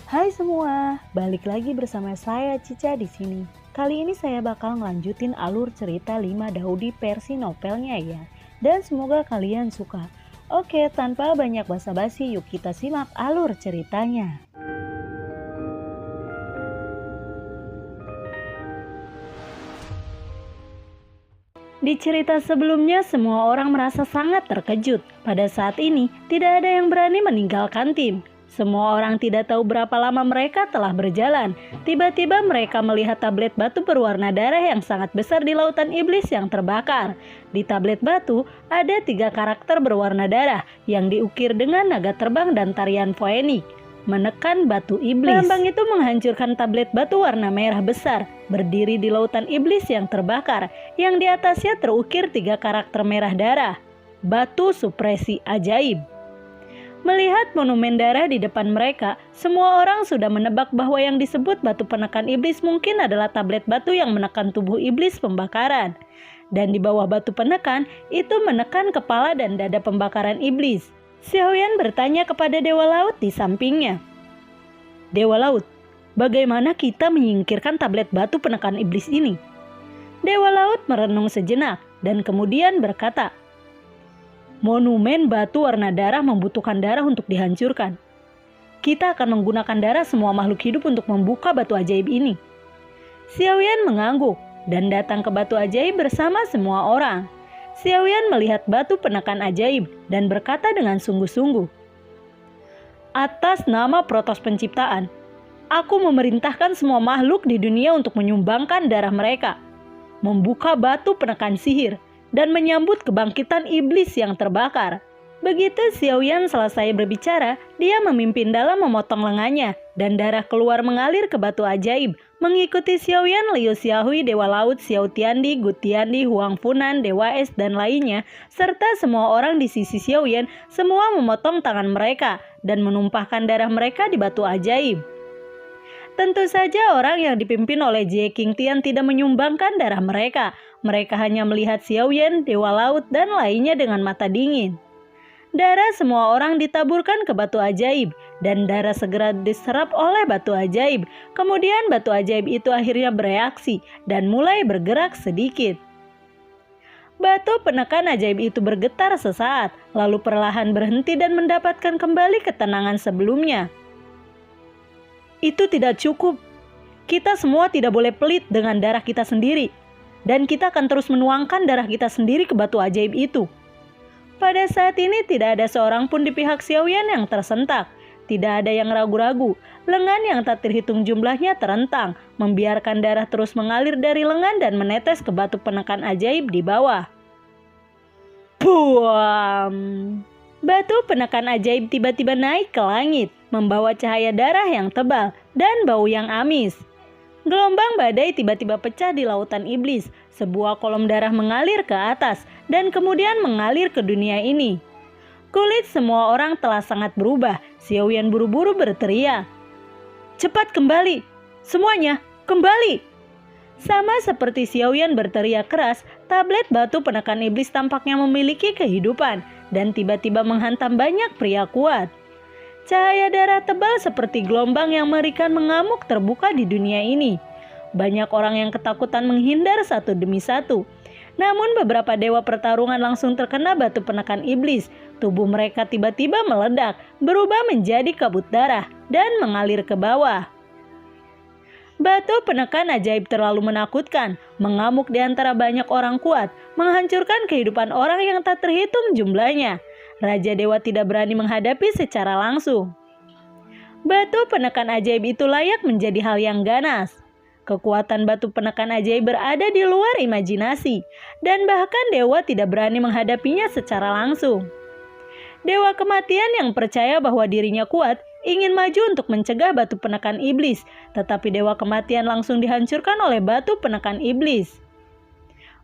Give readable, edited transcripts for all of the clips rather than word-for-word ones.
Hai semua, balik lagi bersama saya Cica di sini. Kali ini saya bakal ngelanjutin alur cerita 5 Daudi versi novelnya ya. Dan semoga kalian suka. Oke, tanpa banyak basa-basi, yuk kita simak alur ceritanya. Di cerita sebelumnya, semua orang merasa sangat terkejut. Pada saat ini, tidak ada yang berani meninggalkan tim. Semua orang tidak tahu berapa lama mereka telah berjalan. Tiba-tiba mereka melihat tablet batu berwarna darah yang sangat besar di lautan iblis yang terbakar. Di tablet batu, ada 3 karakter berwarna darah yang diukir dengan naga terbang dan tarian foenik. Menekan batu iblis. Lambang itu menghancurkan tablet batu warna merah besar, berdiri di lautan iblis yang terbakar, yang di atasnya terukir 3 karakter merah darah. Batu supresi ajaib. Melihat monumen darah di depan mereka, semua orang sudah menebak bahwa yang disebut batu penekan iblis mungkin adalah tablet batu yang menekan tubuh iblis pembakaran. Dan di bawah batu penekan, itu menekan kepala dan dada pembakaran iblis. Xiaoyan bertanya kepada Dewa Laut di sampingnya. Dewa Laut, bagaimana kita menyingkirkan tablet batu penekan iblis ini? Dewa Laut merenung sejenak dan kemudian berkata, monumen batu warna darah membutuhkan darah untuk dihancurkan. Kita akan menggunakan darah semua makhluk hidup untuk membuka batu ajaib ini. Xiaoyan mengangguk dan datang ke batu ajaib bersama semua orang. Xiaoyan melihat batu penekan ajaib dan berkata dengan sungguh-sungguh, atas nama Protos Penciptaan, aku memerintahkan semua makhluk di dunia untuk menyumbangkan darah mereka, membuka batu penekan sihir, dan menyambut kebangkitan iblis yang terbakar. Begitu Xiaoyan selesai berbicara, dia memimpin dalam memotong lengannya, dan darah keluar mengalir ke batu ajaib. Mengikuti Xiaoyan, Liu Xiaohui, Dewa Laut, Xiao Tiandi, Gu Tiandi, Huang Funan, Dewa Es, dan lainnya, serta semua orang di sisi Xiaoyan, semua memotong tangan mereka, dan menumpahkan darah mereka di batu ajaib. Tentu saja orang yang dipimpin oleh Jie Qingtian tidak menyumbangkan darah mereka. Mereka hanya melihat Xiaoyan, Dewa Laut, dan lainnya dengan mata dingin. Darah semua orang ditaburkan ke batu ajaib, dan darah segera diserap oleh batu ajaib. Kemudian batu ajaib itu akhirnya bereaksi dan mulai bergerak sedikit. Batu penekan ajaib itu bergetar sesaat, lalu perlahan berhenti dan mendapatkan kembali ketenangan sebelumnya. Itu tidak cukup. Kita semua tidak boleh pelit dengan darah kita sendiri. Dan kita akan terus menuangkan darah kita sendiri ke batu ajaib itu. Pada saat ini tidak ada seorang pun di pihak Xiaoyan yang tersentak. Tidak ada yang ragu-ragu. Lengan yang tak terhitung jumlahnya terentang, membiarkan darah terus mengalir dari lengan dan menetes ke batu penekan ajaib di bawah. Buam! Batu penekan ajaib tiba-tiba naik ke langit, membawa cahaya darah yang tebal dan bau yang amis. Gelombang badai tiba-tiba pecah di lautan iblis. Sebuah kolom darah mengalir ke atas dan kemudian mengalir ke dunia ini. Kulit semua orang telah sangat berubah. Xiaoyan buru-buru berteriak, cepat kembali! Semuanya, kembali! Sama seperti Xiaoyan berteriak keras, tablet batu penekan iblis tampaknya memiliki kehidupan dan tiba-tiba menghantam banyak pria kuat. Cahaya darah tebal seperti gelombang yang mengerikan mengamuk terbuka di dunia ini. Banyak orang yang ketakutan menghindar satu demi satu. Namun beberapa dewa pertarungan langsung terkena batu penekan iblis. Tubuh mereka tiba-tiba meledak, berubah menjadi kabut darah, dan mengalir ke bawah. Batu penekan ajaib terlalu menakutkan, mengamuk di antara banyak orang kuat, menghancurkan kehidupan orang yang tak terhitung jumlahnya. Raja Dewa tidak berani menghadapi secara langsung. Batu penekan ajaib itu layak menjadi hal yang ganas. Kekuatan batu penekan ajaib berada di luar imajinasi, dan bahkan dewa tidak berani menghadapinya secara langsung. Dewa kematian yang percaya bahwa dirinya kuat ingin maju untuk mencegah batu penekan iblis, tetapi dewa kematian langsung dihancurkan oleh batu penekan iblis.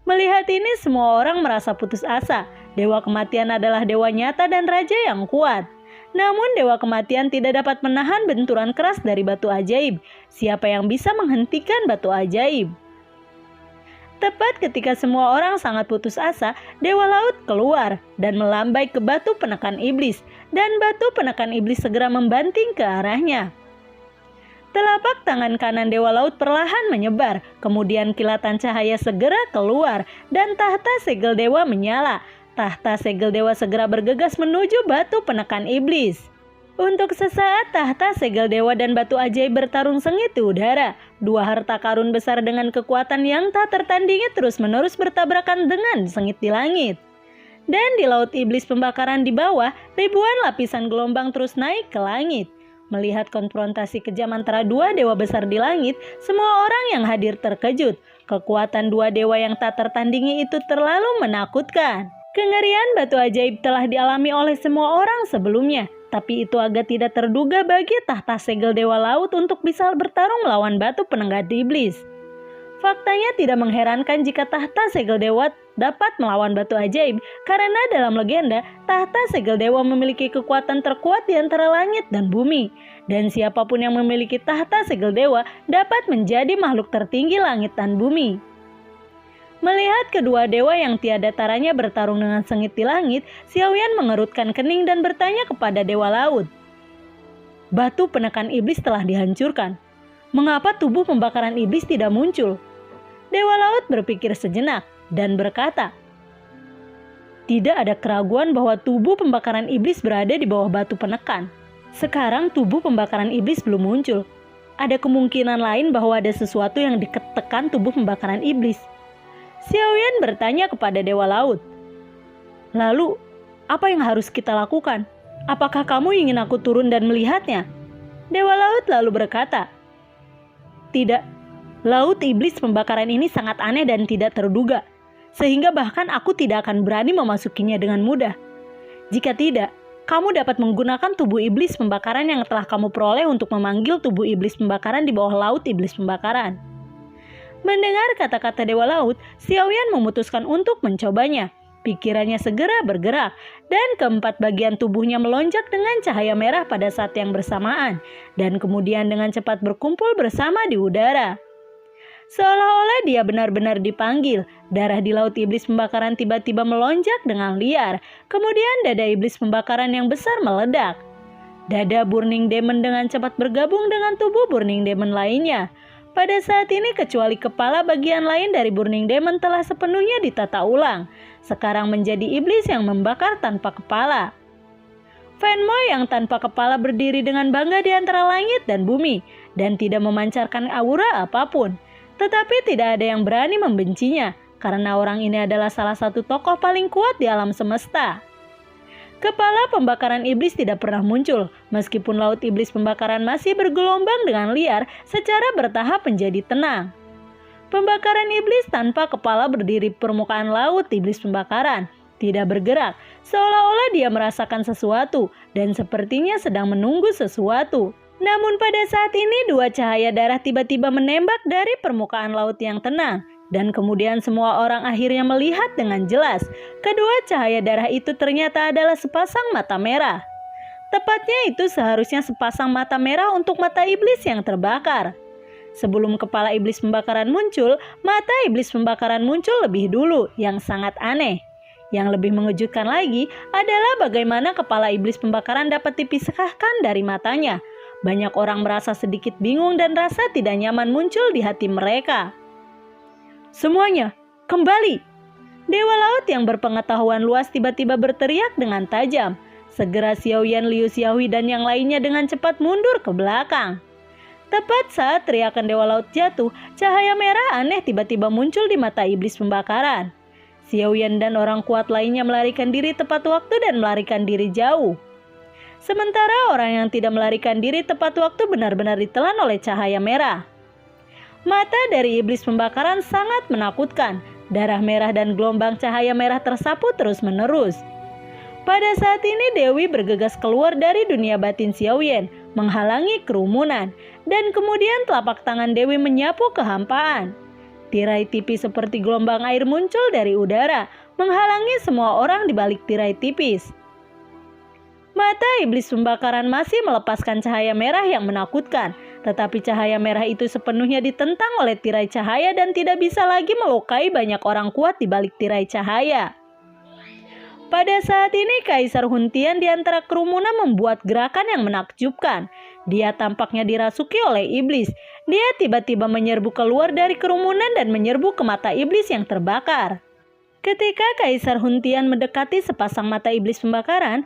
Melihat ini, semua orang merasa putus asa. Dewa kematian adalah dewa nyata dan raja yang kuat. Namun dewa kematian tidak dapat menahan benturan keras dari batu ajaib. Siapa yang bisa menghentikan batu ajaib? Tepat ketika semua orang sangat putus asa, Dewa Laut keluar dan melambai ke batu penekan iblis. Dan batu penekan iblis segera membanting ke arahnya. Telapak tangan kanan Dewa Laut perlahan menyebar, kemudian kilatan cahaya segera keluar, dan tahta segel dewa menyala. Tahta segel dewa segera bergegas menuju batu penekan iblis. Untuk sesaat, tahta segel dewa dan batu ajaib bertarung sengit di udara. Dua harta karun besar dengan kekuatan yang tak tertandingi terus-menerus bertabrakan dengan sengit di langit. Dan di laut iblis pembakaran di bawah, ribuan lapisan gelombang terus naik ke langit. Melihat konfrontasi kejam antara dua dewa besar di langit, semua orang yang hadir terkejut. Kekuatan dua dewa yang tak tertandingi itu terlalu menakutkan. Kengerian batu ajaib telah dialami oleh semua orang sebelumnya, tapi itu agak tidak terduga bagi tahta segel dewa laut untuk bisa bertarung melawan batu penenggat iblis. Faktanya tidak mengherankan jika tahta segel dewa dapat melawan batu ajaib, karena dalam legenda, tahta segel dewa memiliki kekuatan terkuat di antara langit dan bumi. Dan siapapun yang memiliki tahta segel dewa dapat menjadi makhluk tertinggi langit dan bumi. Melihat kedua dewa yang tiada taranya bertarung dengan sengit di langit, Xiaoyan mengerutkan kening dan bertanya kepada Dewa Laut. Batu penekan iblis telah dihancurkan. Mengapa tubuh pembakaran iblis tidak muncul? Dewa Laut berpikir sejenak dan berkata, tidak ada keraguan bahwa tubuh pembakaran iblis berada di bawah batu penekan. Sekarang tubuh pembakaran iblis belum muncul. Ada kemungkinan lain bahwa ada sesuatu yang ditekan tubuh pembakaran iblis. Xiaoyan bertanya kepada Dewa Laut. Lalu, apa yang harus kita lakukan? Apakah kamu ingin aku turun dan melihatnya? Dewa Laut lalu berkata, tidak. Laut iblis pembakaran ini sangat aneh dan tidak terduga, sehingga bahkan aku tidak akan berani memasukinya dengan mudah. Jika tidak, kamu dapat menggunakan tubuh iblis pembakaran yang telah kamu peroleh untuk memanggil tubuh iblis pembakaran di bawah laut iblis pembakaran. Mendengar kata-kata Dewa Laut, Xiaoyan memutuskan untuk mencobanya. Pikirannya segera bergerak, dan keempat bagian tubuhnya melonjak dengan cahaya merah pada saat yang bersamaan, dan kemudian dengan cepat berkumpul bersama di udara. Seolah-olah dia benar-benar dipanggil, darah di laut iblis pembakaran tiba-tiba melonjak dengan liar. Kemudian dada iblis pembakaran yang besar meledak. Dada Burning Demon dengan cepat bergabung dengan tubuh Burning Demon lainnya. Pada saat ini kecuali kepala bagian lain dari Burning Demon telah sepenuhnya ditata ulang. Sekarang menjadi iblis yang membakar tanpa kepala. Fanmo yang tanpa kepala berdiri dengan bangga di antara langit dan bumi dan tidak memancarkan aura apapun. Tetapi tidak ada yang berani membencinya, karena orang ini adalah salah satu tokoh paling kuat di alam semesta. Kepala pembakaran iblis tidak pernah muncul, meskipun laut iblis pembakaran masih bergelombang dengan liar secara bertahap menjadi tenang. Pembakaran iblis tanpa kepala berdiri di permukaan laut iblis pembakaran, tidak bergerak, seolah-olah dia merasakan sesuatu dan sepertinya sedang menunggu sesuatu. Namun pada saat ini dua cahaya darah tiba-tiba menembak dari permukaan laut yang tenang. Dan kemudian semua orang akhirnya melihat dengan jelas. Kedua cahaya darah itu ternyata adalah sepasang mata merah. Tepatnya itu seharusnya sepasang mata merah untuk mata iblis yang terbakar. Sebelum kepala iblis pembakaran muncul, mata iblis pembakaran muncul lebih dulu, yang sangat aneh. Yang lebih mengejutkan lagi adalah bagaimana kepala iblis pembakaran dapat dipisahkan dari matanya. Banyak orang merasa sedikit bingung dan rasa tidak nyaman muncul di hati mereka. Semuanya, kembali! Dewa Laut yang berpengetahuan luas tiba-tiba berteriak dengan tajam. Segera Xiaoyan, Liu Xiaohui dan yang lainnya dengan cepat mundur ke belakang. Tepat saat teriakan Dewa Laut jatuh, cahaya merah aneh tiba-tiba muncul di mata iblis pembakaran. Xiaoyan dan orang kuat lainnya melarikan diri tepat waktu dan melarikan diri jauh. Sementara orang yang tidak melarikan diri tepat waktu benar-benar ditelan oleh cahaya merah. Mata dari iblis pembakaran sangat menakutkan. Darah merah dan gelombang cahaya merah tersapu terus-menerus. Pada saat ini Dewi bergegas keluar dari dunia batin Xiaoyan, menghalangi kerumunan. Dan kemudian telapak tangan Dewi menyapu kehampaan. Tirai tipis seperti gelombang air muncul dari udara, menghalangi semua orang di balik tirai tipis. Mata iblis pembakaran masih melepaskan cahaya merah yang menakutkan, tetapi cahaya merah itu sepenuhnya ditentang oleh tirai cahaya dan tidak bisa lagi melukai banyak orang kuat di balik tirai cahaya. Pada saat ini Kaisar Huntian di antara kerumunan membuat gerakan yang menakjubkan. Dia tampaknya dirasuki oleh iblis. Dia tiba-tiba menyerbu keluar dari kerumunan dan menyerbu ke mata iblis yang terbakar. Ketika Kaisar Huntian mendekati sepasang mata iblis pembakaran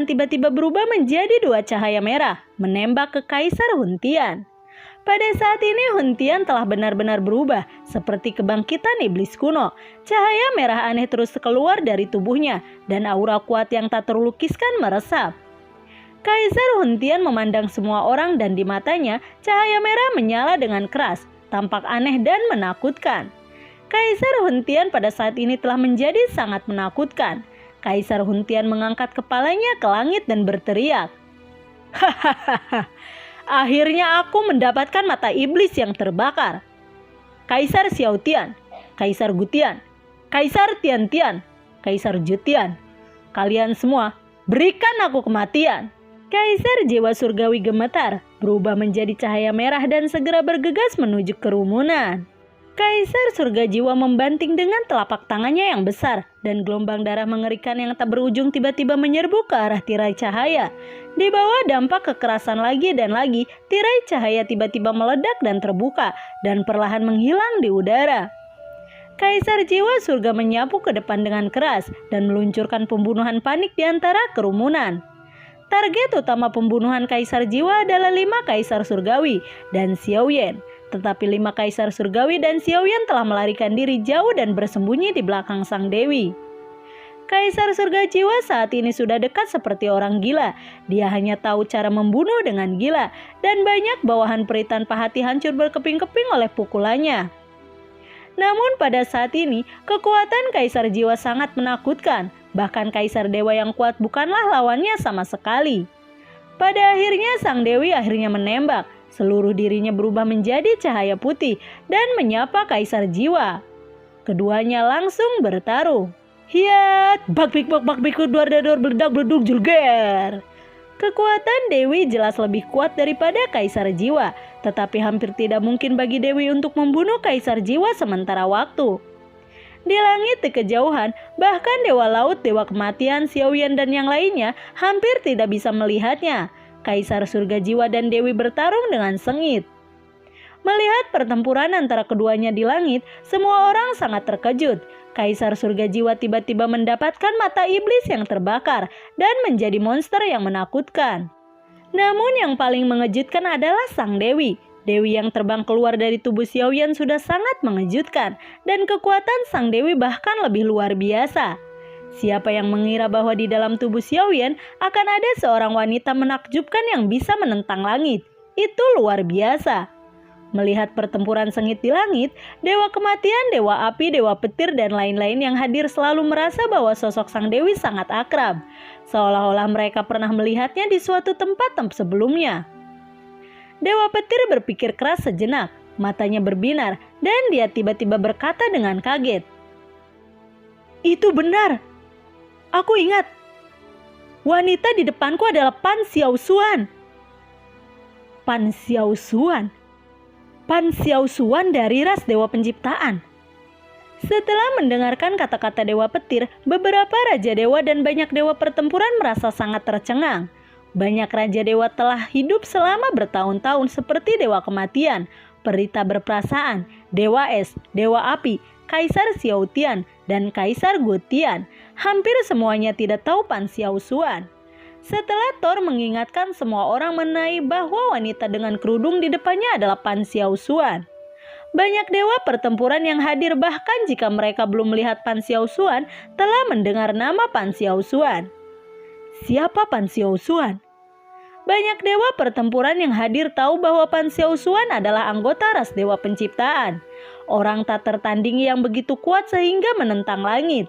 tiba-tiba berubah menjadi 2 cahaya merah, menembak ke Kaisar Huntian. Pada saat ini Huntian telah benar-benar berubah, seperti kebangkitan iblis kuno. Cahaya merah aneh terus keluar dari tubuhnya, dan aura kuat yang tak terlukiskan meresap. Kaisar Huntian memandang semua orang dan di matanya, cahaya merah menyala dengan keras, tampak aneh dan menakutkan. Kaisar Huntian pada saat ini telah menjadi sangat menakutkan. Kaisar Huntian mengangkat kepalanya ke langit dan berteriak, "Hahaha! Akhirnya aku mendapatkan mata iblis yang terbakar. Kaisar Xiaotian, Kaisar Gutian, Kaisar Tiantian, Kaisar Jutian, kalian semua berikan aku kematian." Kaisar jiwa surgawi gemetar, berubah menjadi cahaya merah dan segera bergegas menuju kerumunan. Kaisar surga jiwa membanting dengan telapak tangannya yang besar, dan gelombang darah mengerikan yang tak berujung tiba-tiba menyerbu ke arah tirai cahaya. Di bawah dampak kekerasan lagi dan lagi, tirai cahaya tiba-tiba meledak dan terbuka, dan perlahan menghilang di udara. Kaisar jiwa surga menyapu ke depan dengan keras, dan meluncurkan pembunuhan panik di antara kerumunan. Target utama pembunuhan Kaisar jiwa adalah 5 Kaisar surgawi dan Xiaoyan. Tetapi 5 Kaisar surgawi dan Xiaoyan telah melarikan diri jauh dan bersembunyi di belakang sang dewi. Kaisar surga jiwa saat ini sudah dekat seperti orang gila. Dia hanya tahu cara membunuh dengan gila, dan banyak bawahan peri tanpa hati hancur berkeping-keping oleh pukulannya. Namun pada saat ini, kekuatan Kaisar jiwa sangat menakutkan. Bahkan Kaisar dewa yang kuat bukanlah lawannya sama sekali. Pada akhirnya sang dewi akhirnya menembak. Seluruh dirinya berubah menjadi cahaya putih dan menyapa Kaisar jiwa. Keduanya langsung bertarung. Hiat, bak bik duar dador beledak beleduk julger. Kekuatan Dewi jelas lebih kuat daripada Kaisar jiwa, tetapi hampir tidak mungkin bagi Dewi untuk membunuh Kaisar jiwa sementara waktu. Di langit di kejauhan, bahkan Dewa Laut, Dewa Kematian, Xiaoyan dan yang lainnya hampir tidak bisa melihatnya. Kaisar surga jiwa dan Dewi bertarung dengan sengit. Melihat pertempuran antara keduanya di langit, semua orang sangat terkejut. Kaisar surga jiwa tiba-tiba mendapatkan mata iblis yang terbakar dan menjadi monster yang menakutkan. Namun yang paling mengejutkan adalah sang Dewi. Dewi yang terbang keluar dari tubuh Xiaoyan sudah sangat mengejutkan, dan kekuatan sang Dewi bahkan lebih luar biasa. Siapa yang mengira bahwa di dalam tubuh Xiaoyan akan ada seorang wanita menakjubkan yang bisa menentang langit? Itu luar biasa. Melihat pertempuran sengit di langit, Dewa Kematian, Dewa Api, Dewa Petir, dan lain-lain yang hadir selalu merasa bahwa sosok sang Dewi sangat akrab. Seolah-olah mereka pernah melihatnya di suatu tempat sebelumnya. Dewa Petir berpikir keras sejenak, matanya berbinar, dan dia tiba-tiba berkata dengan kaget, "Itu benar. Aku ingat, wanita di depanku adalah Pan Xiaoshuan." Pan Xiaoshuan? Pan Xiaoshuan dari ras Dewa Penciptaan. Setelah mendengarkan kata-kata Dewa Petir, beberapa Raja Dewa dan banyak Dewa Pertempuran merasa sangat tercengang. Banyak Raja Dewa telah hidup selama bertahun-tahun seperti Dewa Kematian, Perita Berperasaan, Dewa Es, Dewa Api, Kaisar Xiaotian, dan Kaisar Gutian. Hampir semuanya tidak tahu Pan Xiaoshuan. Setelah Thor mengingatkan semua orang mengenai bahwa wanita dengan kerudung di depannya adalah Pan Xiaoshuan. Banyak dewa pertempuran yang hadir, bahkan jika mereka belum melihat Pan Xiaoshuan, telah mendengar nama Pan Xiaoshuan. Siapa Pan Xiaoshuan? Banyak dewa pertempuran yang hadir tahu bahwa Pan Xiaoshuan adalah anggota ras Dewa Penciptaan. Orang tak tertandingi yang begitu kuat sehingga menentang langit.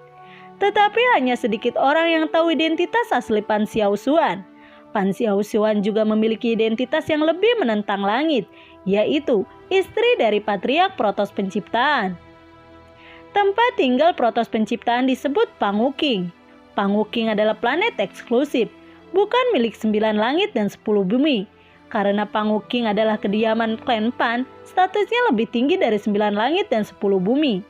Tetapi hanya sedikit orang yang tahu identitas asli Pan Xiaoshuan. Pan Xiaoshuan juga memiliki identitas yang lebih menentang langit, yaitu istri dari Patriark Protos Penciptaan. Tempat tinggal Protos Penciptaan disebut Panguking. Panguking adalah planet eksklusif, bukan milik 9 langit dan 10 bumi. Karena Panguking adalah kediaman klan Pan, statusnya lebih tinggi dari 9 langit dan 10 bumi.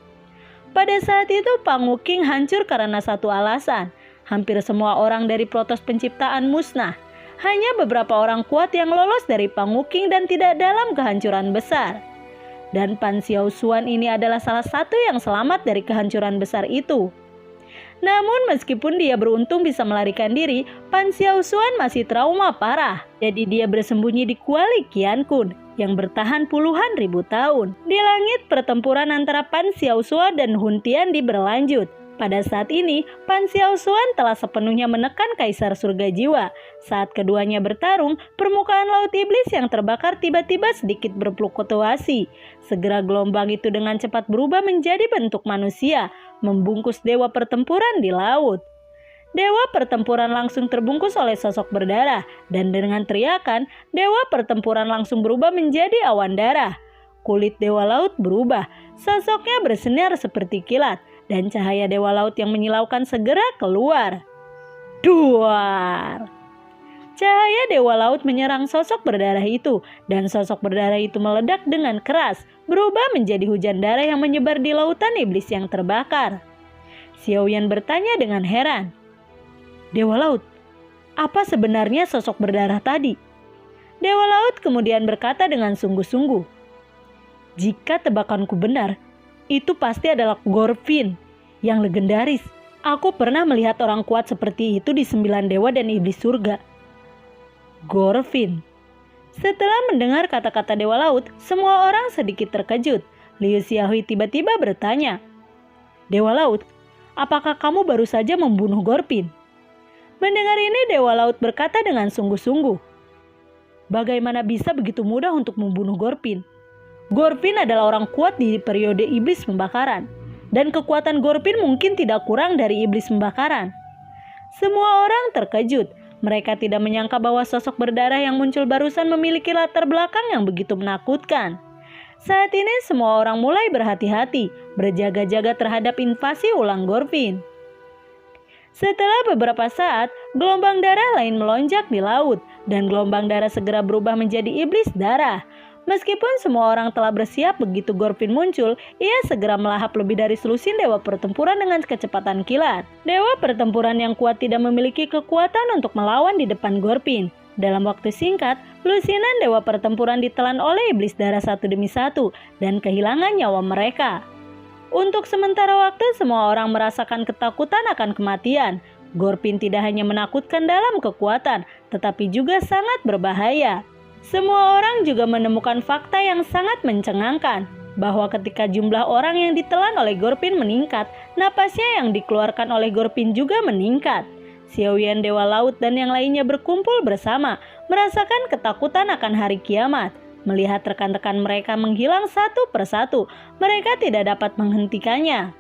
Pada saat itu Panguking hancur karena satu alasan. Hampir semua orang dari Protos Penciptaan musnah. Hanya beberapa orang kuat yang lolos dari Panguking dan tidak dalam kehancuran besar. Dan Pan Xiao Xuan ini adalah salah satu yang selamat dari kehancuran besar itu. Namun meskipun dia beruntung bisa melarikan diri, Pan Xiao Xuan masih trauma parah. Jadi dia bersembunyi di kuali Qiankun yang bertahan puluhan ribu tahun. Di langit pertempuran antara Pan Xiao Xuan dan Hun Tiandi berlanjut. Pada saat ini, Pan Xiao Xuan telah sepenuhnya menekan Kaisar Surga Jiwa. Saat keduanya bertarung, permukaan laut iblis yang terbakar tiba-tiba sedikit berfluktuasi. Segera gelombang itu dengan cepat berubah menjadi bentuk manusia, membungkus dewa pertempuran di laut. Dewa pertempuran langsung terbungkus oleh sosok berdarah, dan dengan teriakan, dewa pertempuran langsung berubah menjadi awan darah. Kulit dewa laut berubah, sosoknya bersinar seperti kilat. Dan cahaya dewa laut yang menyilaukan segera keluar. Duar! Cahaya dewa laut menyerang sosok berdarah itu, dan sosok berdarah itu meledak dengan keras, berubah menjadi hujan darah yang menyebar di lautan iblis yang terbakar. Xiaoyan bertanya dengan heran, "Dewa laut, apa sebenarnya sosok berdarah tadi?" Dewa laut kemudian berkata dengan sungguh-sungguh, "Jika tebakanku benar, itu pasti adalah Gorfin yang legendaris. Aku pernah melihat orang kuat seperti itu di 9 dewa dan iblis surga." Gorfin. Setelah mendengar kata-kata dewa laut, semua orang sedikit terkejut. Liu Xiaohui tiba-tiba bertanya, "Dewa laut, apakah kamu baru saja membunuh Gorfin?" Mendengar ini, dewa laut berkata dengan sungguh-sungguh, "Bagaimana bisa begitu mudah untuk membunuh Gorfin? Gorfin adalah orang kuat di periode iblis pembakaran, dan kekuatan Gorfin mungkin tidak kurang dari iblis pembakaran." Semua orang terkejut. Mereka tidak menyangka bahwa sosok berdarah yang muncul barusan memiliki latar belakang yang begitu menakutkan. Saat ini semua orang mulai berhati-hati, berjaga-jaga terhadap invasi ulang Gorfin. Setelah beberapa saat, gelombang darah lain melonjak di laut, dan gelombang darah segera berubah menjadi iblis darah. Meskipun semua orang telah bersiap begitu Gorfin muncul, ia segera melahap lebih dari selusin dewa pertempuran dengan kecepatan kilat. Dewa pertempuran yang kuat tidak memiliki kekuatan untuk melawan di depan Gorfin. Dalam waktu singkat, lusinan dewa pertempuran ditelan oleh iblis darah satu demi satu dan kehilangan nyawa mereka. Untuk sementara waktu, semua orang merasakan ketakutan akan kematian. Gorfin tidak hanya menakutkan dalam kekuatan, tetapi juga sangat berbahaya. Semua orang juga menemukan fakta yang sangat mencengangkan, bahwa ketika jumlah orang yang ditelan oleh Gorfin meningkat, napasnya yang dikeluarkan oleh Gorfin juga meningkat. Xiaoyan Dewa Laut dan yang lainnya berkumpul bersama, merasakan ketakutan akan hari kiamat. Melihat rekan-rekan mereka menghilang satu persatu, mereka tidak dapat menghentikannya.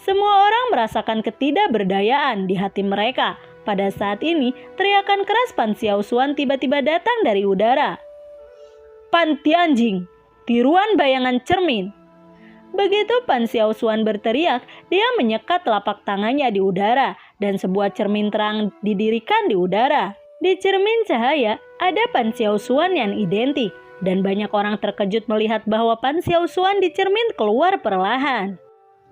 Semua orang merasakan ketidakberdayaan di hati mereka. Pada saat ini, teriakan keras Pan Xiao Xuan tiba-tiba datang dari udara. "Pan Tianjing, tiruan bayangan cermin." Begitu Pan Xiao Xuan berteriak, dia menyekat telapak tangannya di udara dan sebuah cermin terang didirikan di udara. Di cermin cahaya, ada Pan Xiao Xuan yang identik dan banyak orang terkejut melihat bahwa Pan Xiao Xuan di cermin keluar perlahan.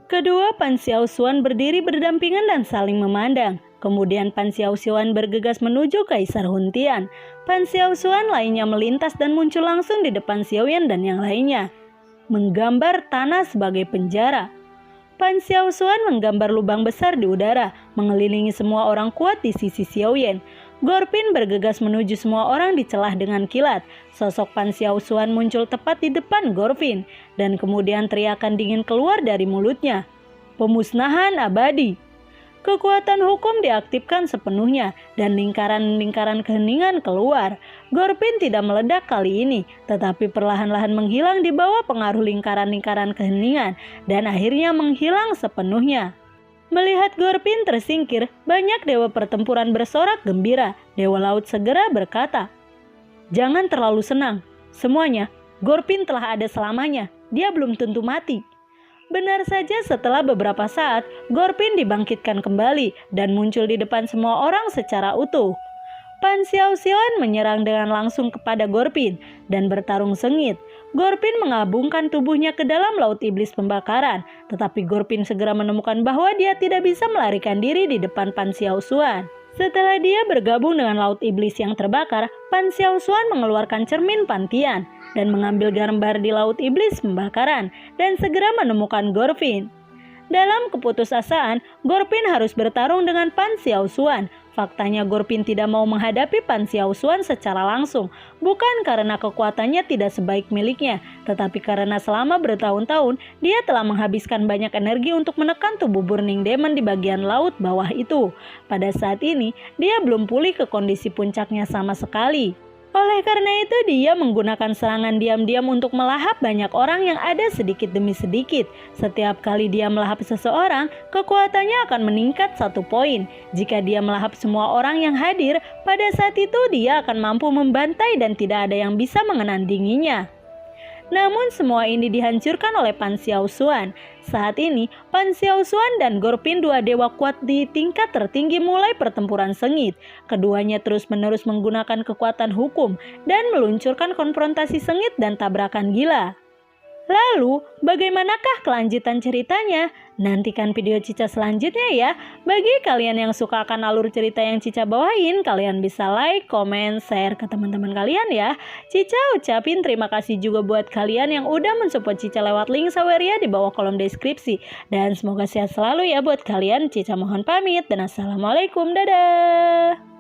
Kedua Pan Xiao Xuan berdiri berdampingan dan saling memandang. Kemudian Pan Xiao Xuan bergegas menuju Kaisar Hun Tian. Pan Xiao Xuan lainnya melintas dan muncul langsung di depan Xiaoyan dan yang lainnya, menggambar tanah sebagai penjara. Pan Xiao Xuan menggambar lubang besar di udara, mengelilingi semua orang kuat di sisi Xiaoyan. Gorfin bergegas menuju semua orang di celah dengan kilat. Sosok Pan Xiao Xuan muncul tepat di depan Gorfin, dan kemudian teriakan dingin keluar dari mulutnya. "Pemusnahan abadi." Kekuatan hukum diaktifkan sepenuhnya dan lingkaran-lingkaran keheningan keluar. Gorfin tidak meledak kali ini, tetapi perlahan-lahan menghilang di bawah pengaruh lingkaran-lingkaran keheningan dan akhirnya menghilang sepenuhnya. Melihat Gorfin tersingkir, banyak dewa pertempuran bersorak gembira. Dewa laut segera berkata, "Jangan terlalu senang. Semuanya, Gorfin telah ada selamanya. Dia belum tentu mati." Benar saja, setelah beberapa saat, Gorfin dibangkitkan kembali dan muncul di depan semua orang secara utuh. Pan Xiaoxian menyerang dengan langsung kepada Gorpin dan bertarung sengit. Gorpin mengabungkan tubuhnya ke dalam laut iblis pembakaran, tetapi Gorpin segera menemukan bahwa dia tidak bisa melarikan diri di depan Pan Xiaoxian. Setelah dia bergabung dengan laut iblis yang terbakar, Pan Xiaoxian mengeluarkan cermin Pantian dan mengambil gambar di laut iblis pembakaran dan segera menemukan Gorpin. Dalam keputusasaan, Gorpin harus bertarung dengan Pan Xiaoxian. Faktanya Gorpin tidak mau menghadapi Pan Xiaoxian secara langsung, bukan karena kekuatannya tidak sebaik miliknya, tetapi karena selama bertahun-tahun dia telah menghabiskan banyak energi untuk menekan tubuh Burning Demon di bagian laut bawah itu. Pada saat ini, dia belum pulih ke kondisi puncaknya sama sekali. Oleh karena itu dia menggunakan serangan diam-diam untuk melahap banyak orang yang ada sedikit demi sedikit. Setiap kali dia melahap seseorang, kekuatannya akan meningkat 1 poin. Jika dia melahap semua orang yang hadir, pada saat itu dia akan mampu membantai dan tidak ada yang bisa mengenandinginya. Namun semua ini dihancurkan oleh Pan Xiaoxian. Saat ini, Pan Xiaoxian dan Gorpin, dua dewa kuat di tingkat tertinggi, mulai pertempuran sengit. Keduanya terus-menerus menggunakan kekuatan hukum dan meluncurkan konfrontasi sengit dan tabrakan gila. Lalu, bagaimanakah kelanjutan ceritanya? Nantikan video Cica selanjutnya ya. Bagi kalian yang suka akan alur cerita yang Cica bawain, kalian bisa like, komen, share ke teman-teman kalian ya. Cica ucapin terima kasih juga buat kalian yang udah mensupport Cica lewat link Saweria di bawah kolom deskripsi. Dan semoga sehat selalu ya buat kalian. Cica mohon pamit dan assalamualaikum, dadah.